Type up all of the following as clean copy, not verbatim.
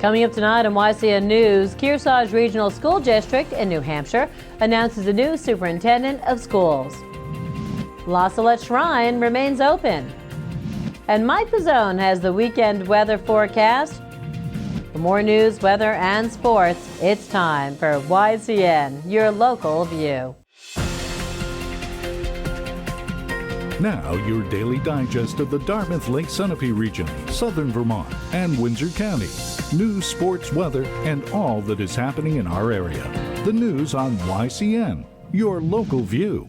Coming up tonight on YCN News, Kearsarge Regional School District in New Hampshire announces a new superintendent of schools. La Salette Shrine remains open. And Mike Pizzone has the weekend weather forecast. For more news, weather, and sports, it's time for YCN, your local view. Now, your daily digest of the Dartmouth Lake Sunapee region, southern Vermont, and Windsor County. News, sports, weather, and all that is happening in our area. The news on YCN, your local view.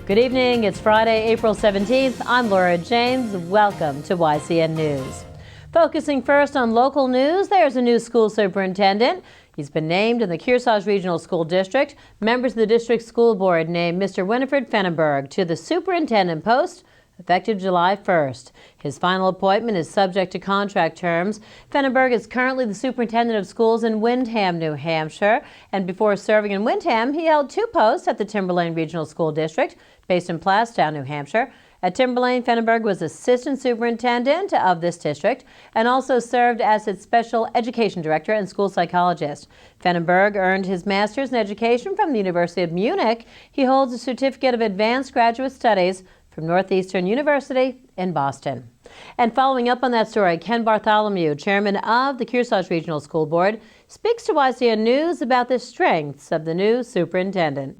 Good evening. It's Friday, April 17th. I'm Laura James. Welcome to YCN News. Focusing first on local news, there's a new school superintendent. He's been named in the Kearsarge Regional School District. Members of the district school board named Mr. Winifred Fennenberg to the superintendent post effective July 1st. His final appointment is subject to contract terms. Fennenberg is currently the superintendent of schools in Windham, New Hampshire, and before serving in Windham, he held two posts at the Timberlane Regional School District, based in Plastown, New Hampshire. At Timberlane, Fennenberg was assistant superintendent of this district and also served as its special education director and school psychologist. Fennenberg earned his master's in education from the University of Munich. He holds a certificate of advanced graduate studies from Northeastern University in Boston. And following up on that story, Ken Bartholomew, chairman of the Kearsarge Regional School Board, speaks to YCN News about the strengths of the new superintendent.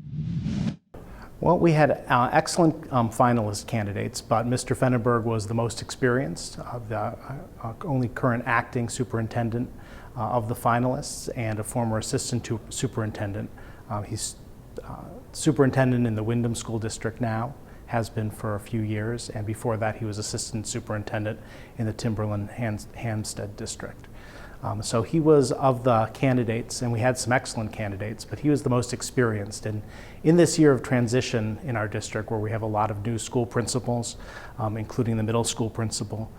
Well, we had excellent finalist candidates, but Mr. Fennenberg was the most experienced, the only current acting superintendent of the finalists, and a former assistant superintendent. He's superintendent in the Windham School District now, has been for a few years, and before that he was assistant superintendent in the Timberland Hampstead District. So he was of the candidates, and we had some excellent candidates, but he was the most experienced. And in this year of transition in our district, where we have a lot of new school principals, including the middle school principal,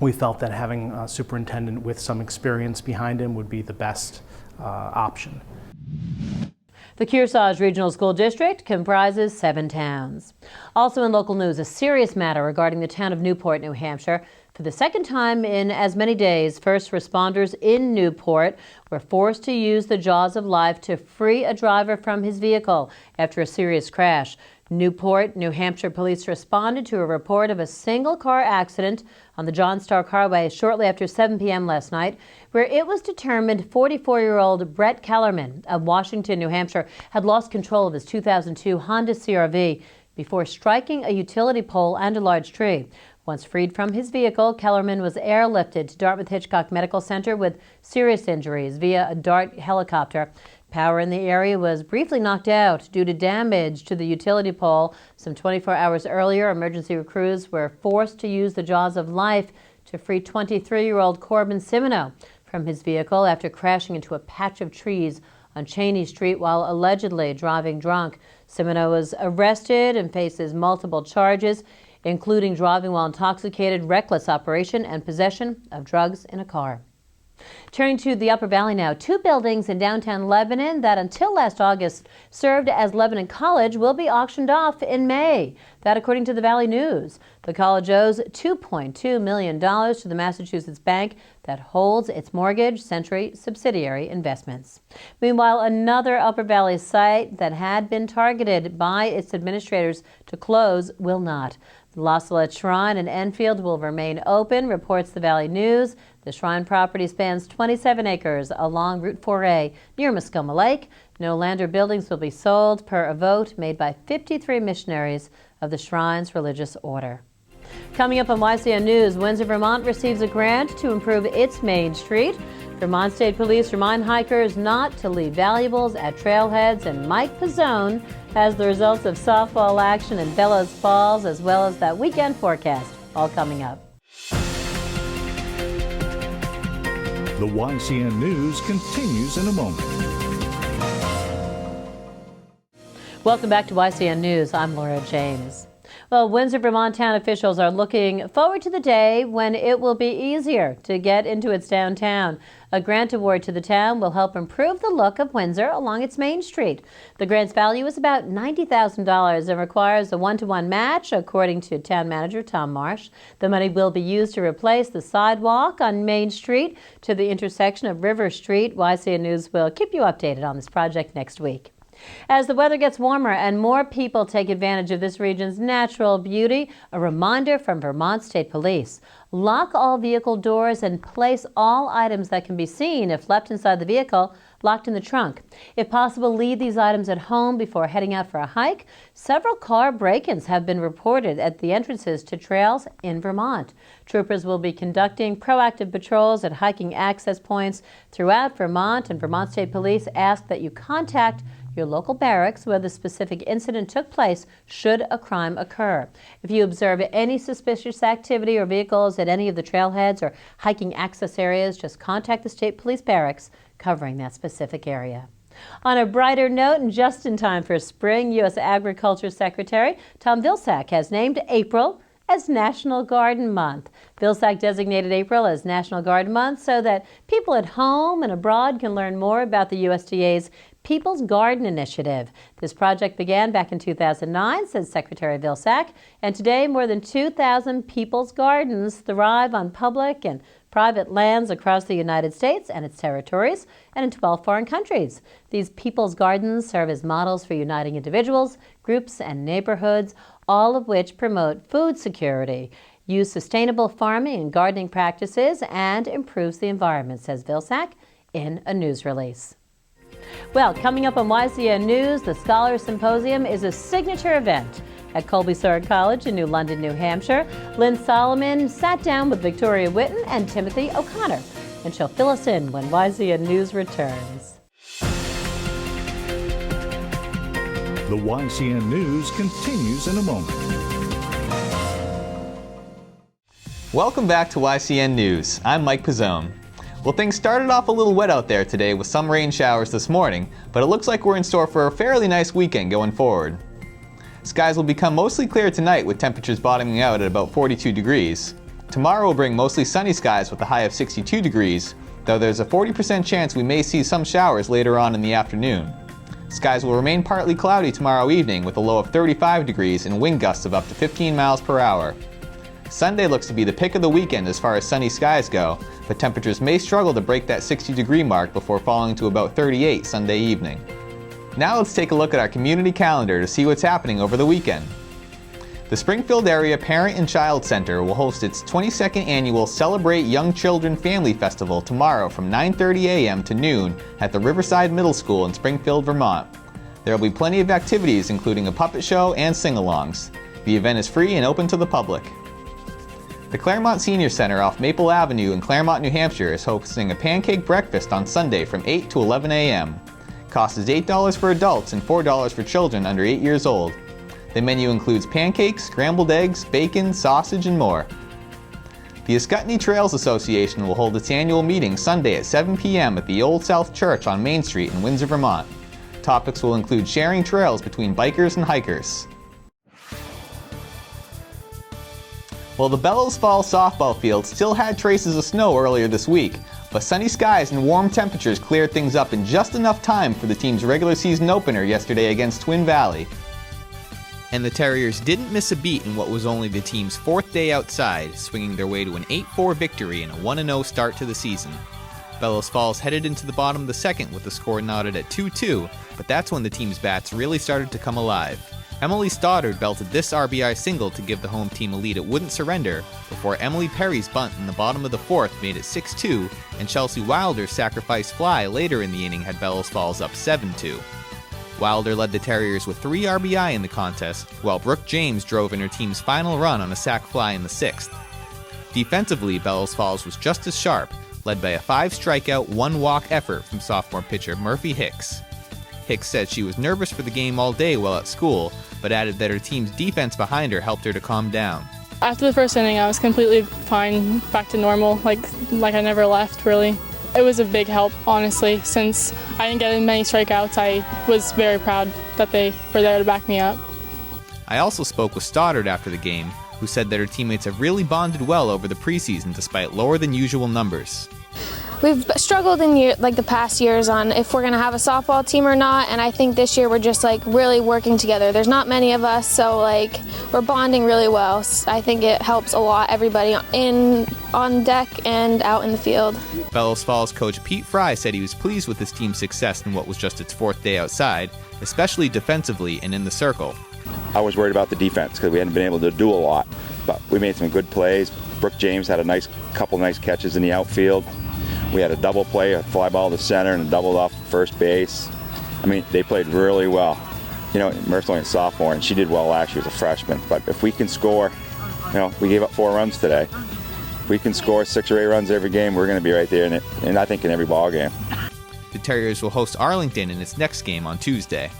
we felt that having a superintendent with some experience behind him would be the best option. The Kearsarge Regional School District comprises 7 towns. Also in local news, a serious matter regarding the town of Newport, New Hampshire. For the second time in as many days, first responders in Newport were forced to use the jaws of life to free a driver from his vehicle after a serious crash. Newport, New Hampshire police responded to a report of a single-car accident on the John Stark Highway shortly after 7 p.m. last night, where it was determined 44-year-old Brett Kellerman of Washington, New Hampshire, had lost control of his 2002 Honda CR-V before striking a utility pole and a large tree. Once freed from his vehicle, Kellerman was airlifted to Dartmouth Hitchcock Medical Center with serious injuries via a Dart helicopter. Power in the area was briefly knocked out due to damage to the utility pole. Some 24 hours earlier, emergency crews were forced to use the jaws of life to free 23-year-old Corbin Simino from his vehicle after crashing into a patch of trees on Cheney Street while allegedly driving drunk. Simino was arrested and faces multiple charges, including driving while intoxicated, reckless operation, and possession of drugs in a car. Turning to the Upper Valley now, 2 buildings in downtown Lebanon that until last August served as Lebanon College will be auctioned off in May. That according to the Valley News. The college owes $2.2 million to the Massachusetts bank that holds its Mortgage Century subsidiary investments. Meanwhile, another Upper Valley site that had been targeted by its administrators to close will not. The La Salette Shrine in Enfield will remain open, reports the Valley News. The shrine property spans 27 acres along Route 4A near Muskoma Lake. No land or buildings will be sold per a vote made by 53 missionaries of the shrine's religious order. Coming up on YCN News, Windsor, Vermont receives a grant to improve its main street. Vermont State Police remind hikers not to leave valuables at trailheads, and Mike Pizzone has the results of softball action in Bellows Falls, as well as that weekend forecast, all coming up. The YCN News continues in a moment. Welcome back to YCN News. I'm Laura James. Well, Windsor, Vermont town officials are looking forward to the day when it will be easier to get into its downtown. A grant award to the town will help improve the look of Windsor along its main street. The grant's value is about $90,000 and requires a 1-to-1 match, according to town manager Tom Marsh. The money will be used to replace the sidewalk on Main Street to the intersection of River Street. YCN News will keep you updated on this project next week. As the weather gets warmer and more people take advantage of this region's natural beauty, a reminder from Vermont State Police. Lock all vehicle doors and place all items that can be seen, if left inside the vehicle, locked in the trunk. If possible, leave these items at home before heading out for a hike. Several car break-ins have been reported at the entrances to trails in Vermont. Troopers will be conducting proactive patrols at hiking access points throughout Vermont, and Vermont State Police ask that you contact your local barracks where the specific incident took place should a crime occur. If you observe any suspicious activity or vehicles at any of the trailheads or hiking access areas, just contact the State Police barracks covering that specific area. On a brighter note, and just in time for spring, U.S. Agriculture Secretary Tom Vilsack has named April as National Garden Month. Vilsack designated April as National Garden Month so that people at home and abroad can learn more about the USDA's People's Garden Initiative. This project began back in 2009, says Secretary Vilsack, and today more than 2,000 people's gardens thrive on public and private lands across the United States and its territories and in 12 foreign countries. These people's gardens serve as models for uniting individuals, groups, and neighborhoods, all of which promote food security, use sustainable farming and gardening practices, and improves the environment, says Vilsack in a news release. Well, coming up on YCN News, the Scholars Symposium is a signature event at Colby-Sword College in New London, New Hampshire. Lynn Solomon sat down with Victoria Witten and Timothy O'Connor, and she'll fill us in when YCN News returns. The YCN News continues in a moment. Welcome back to YCN News. I'm Mike Pizzone. Well, things started off a little wet out there today with some rain showers this morning, but it looks like we're in store for a fairly nice weekend going forward. Skies will become mostly clear tonight with temperatures bottoming out at about 42 degrees. Tomorrow will bring mostly sunny skies with a high of 62 degrees, though there's a 40% chance we may see some showers later on in the afternoon. Skies will remain partly cloudy tomorrow evening with a low of 35 degrees and wind gusts of up to 15 miles per hour. Sunday looks to be the pick of the weekend as far as sunny skies go, but temperatures may struggle to break that 60-degree mark before falling to about 38 Sunday evening. Now let's take a look at our community calendar to see what's happening over the weekend. The Springfield Area Parent and Child Center will host its 22nd annual Celebrate Young Children Family Festival tomorrow from 9:30 a.m. to noon at the Riverside Middle School in Springfield, Vermont. There will be plenty of activities including a puppet show and sing-alongs. The event is free and open to the public. The Claremont Senior Center off Maple Avenue in Claremont, New Hampshire is hosting a pancake breakfast on Sunday from 8 to 11 a.m. Cost is $8 for adults and $4 for children under 8 years old. The menu includes pancakes, scrambled eggs, bacon, sausage, and more. The Ascutney Trails Association will hold its annual meeting Sunday at 7 p.m. at the Old South Church on Main Street in Windsor, Vermont. Topics will include sharing trails between bikers and hikers. Well, the Bellows Falls softball field still had traces of snow earlier this week, but sunny skies and warm temperatures cleared things up in just enough time for the team's regular season opener yesterday against Twin Valley. And the Terriers didn't miss a beat in what was only the team's fourth day outside, swinging their way to an 8-4 victory and a 1-0 start to the season. Bellows Falls headed into the bottom of the second with the score knotted at 2-2, but that's when the team's bats really started to come alive. Emily Stoddard belted this RBI single to give the home team a lead it wouldn't surrender, before Emily Perry's bunt in the bottom of the fourth made it 6-2, and Chelsea Wilder's sacrifice fly later in the inning had Bellows Falls up 7-2. Wilder led the Terriers with 3 RBI in the contest, while Brooke James drove in her team's final run on a sac fly in the 6th. Defensively, Bellows Falls was just as sharp, led by a 5-strikeout, 1-walk effort from sophomore pitcher Murphy Hicks. Hicks said she was nervous for the game all day while at school, but added that her team's defense behind her helped her to calm down. After the first inning, I was completely fine, back to normal, like I never left, really. It was a big help, honestly. Since I didn't get many strikeouts, I was very proud that they were there to back me up. I also spoke with Stoddard after the game, who said that her teammates have really bonded well over the preseason despite lower than usual numbers. We've struggled in the past years on if we're going to have a softball team or not, and I think this year we're just really working together. There's not many of us, so we're bonding really well. I think it helps a lot, everybody on deck and out in the field. Bellows Falls coach Pete Fry said he was pleased with his team's success in what was just its 4th day outside, especially defensively and in the circle. I was worried about the defense because we hadn't been able to do a lot, but we made some good plays. Brooke James had a couple nice catches in the outfield. We had a double play, a fly ball to center, and a double off first base. I mean, they played really well. Murph's only a sophomore, and she did well last year as a freshman. But if we can score, we gave up 4 runs today. If we can score 6 or 8 runs every game, we're going to be right there, and I think in every ball game. The Terriers will host Arlington in its next game on Tuesday.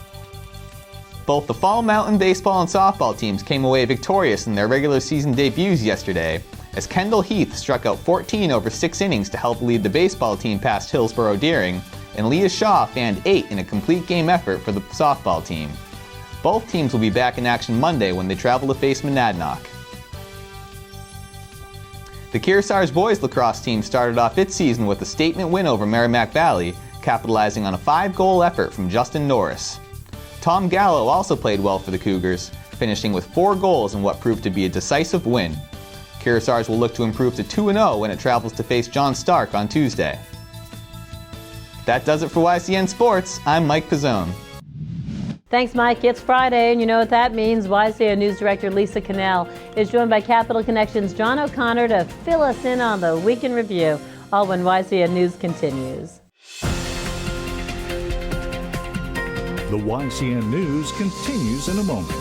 Both the Fall Mountain baseball and softball teams came away victorious in their regular season debuts yesterday, as Kendall Heath struck out 14 over 6 innings to help lead the baseball team past Hillsborough Deering, and Leah Shaw fanned 8 in a complete game effort for the softball team. Both teams will be back in action Monday when they travel to face Monadnock. The Kearsarge boys lacrosse team started off its season with a statement win over Merrimack Valley, capitalizing on a 5-goal effort from Justin Norris. Tom Gallo also played well for the Cougars, finishing with 4 goals in what proved to be a decisive win. Kearsarge will look to improve to 2-0 when it travels to face John Stark on Tuesday. That does it for YCN Sports. I'm Mike Pizzone. Thanks, Mike. It's Friday, and you know what that means. YCN News Director Lisa Cannell is joined by Capital Connections' John O'Connor to fill us in on the Week in Review, all when YCN News continues. The YCN News continues in a moment.